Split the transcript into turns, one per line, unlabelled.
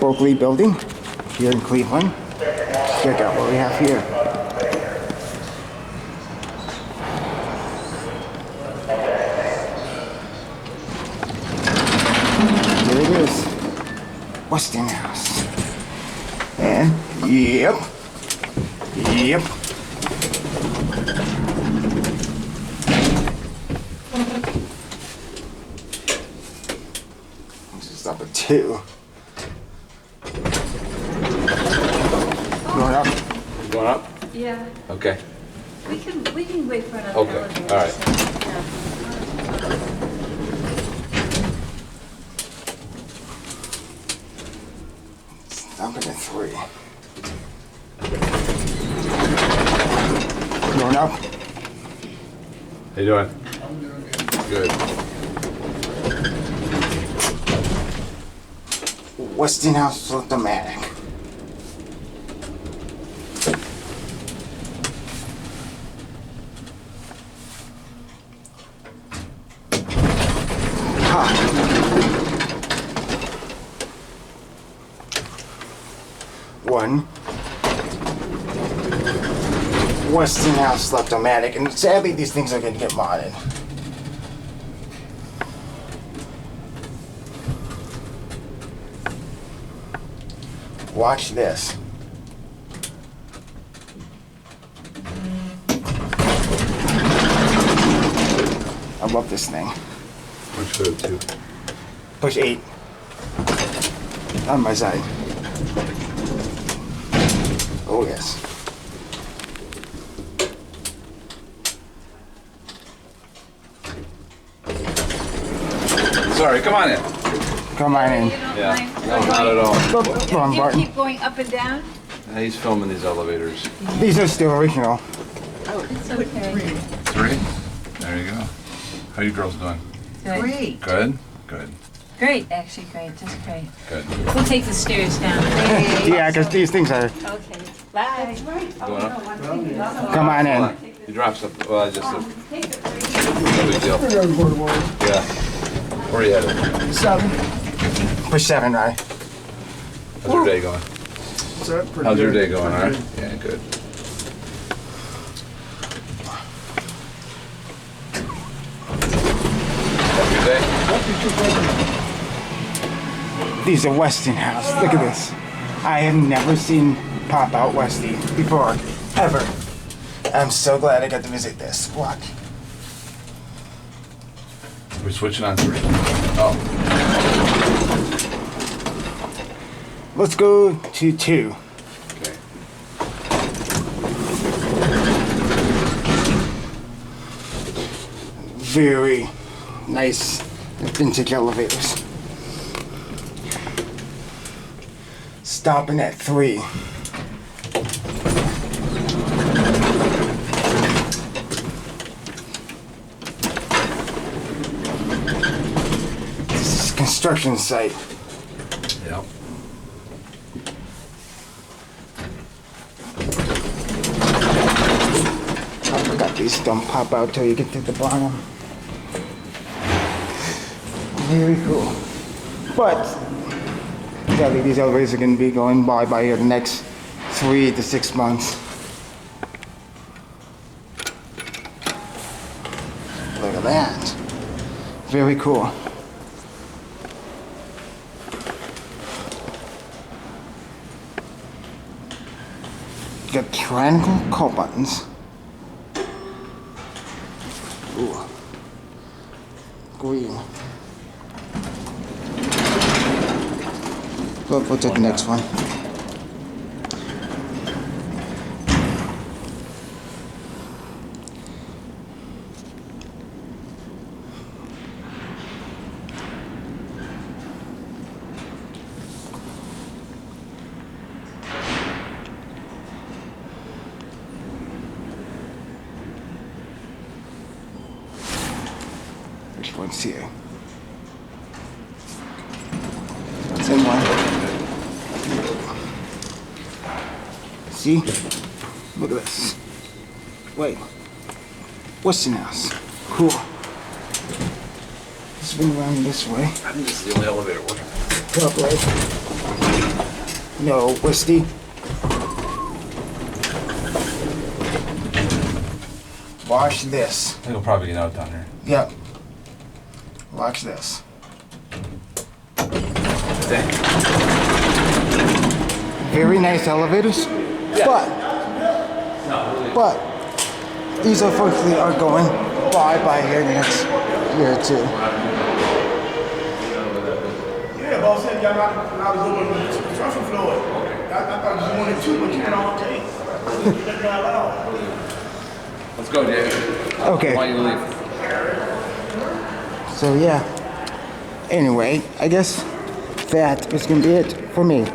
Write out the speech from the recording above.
Bulkley building here in Cleveland. Check out what we have here. Here it is, Westinghouse. And yep. This is number 2. Going up.
Going up?
Yeah.
Okay.
We can wait for another
Okay,
elevator.
all right.
Number 3. Going up.
How you doing? Good.
Westinghouse automatic. One Westinghouse automatic, and sadly these things are going to get modded. Watch this. I love this thing.
Which go to?
Push 8 on my side. Oh yes.
Sorry, come on in.
Come on in.
You don't
Yeah.
mind
No, not at all.
Wrong
You
button.
keep going up and down?
He's filming these elevators.
These are still original.
Oh, it's okay.
3. There you go. How you girls doing?
Great.
Good? Good.
Great, actually great, just great.
Good.
We'll take the stairs down.
Yeah, because these things are.
Okay, bye.
Going up?
Come on
Hold
in.
on. You dropped something. Well, I just. No big deal. Yeah. Where are you headed?
7. Push 7, right?
How's your day going? How's your day going, all right? Yeah, good. Happy day?
These are Westinghouse. Look at this. I have never seen Pop-Out Westy before, ever. I'm so glad I got to visit this. Watch.
We're switching on 3. Oh.
Let's go to 2.
Okay.
Very nice vintage elevators. Stopping at 3. This is a construction site.
Yep.
I forgot these don't pop out till you get to the bottom. Very cool. But sadly, these elevators are going to be going by the next 3 to 6 months. Look at that. Very cool. Got triangle call buttons. Ooh. Green. We'll take the next one. Which one's here? Same one. See? Look at this. Wait. Westinghouse. Cool. Spin around this way.
I think this is the only elevator working.
Top right. No, Westy. Watch this.
It'll probably get out down here.
Yep. Watch this. Very nice elevators, but these unfortunately are going by here in the next year or two.
Yeah, boss said y'all got when I was over the construction floor. I thought you wanted two, but you went on tape. Let me out loud.
Let's go, David.
Okay.
Why you leave?
So yeah. Anyway, I guess that is gonna be it for me.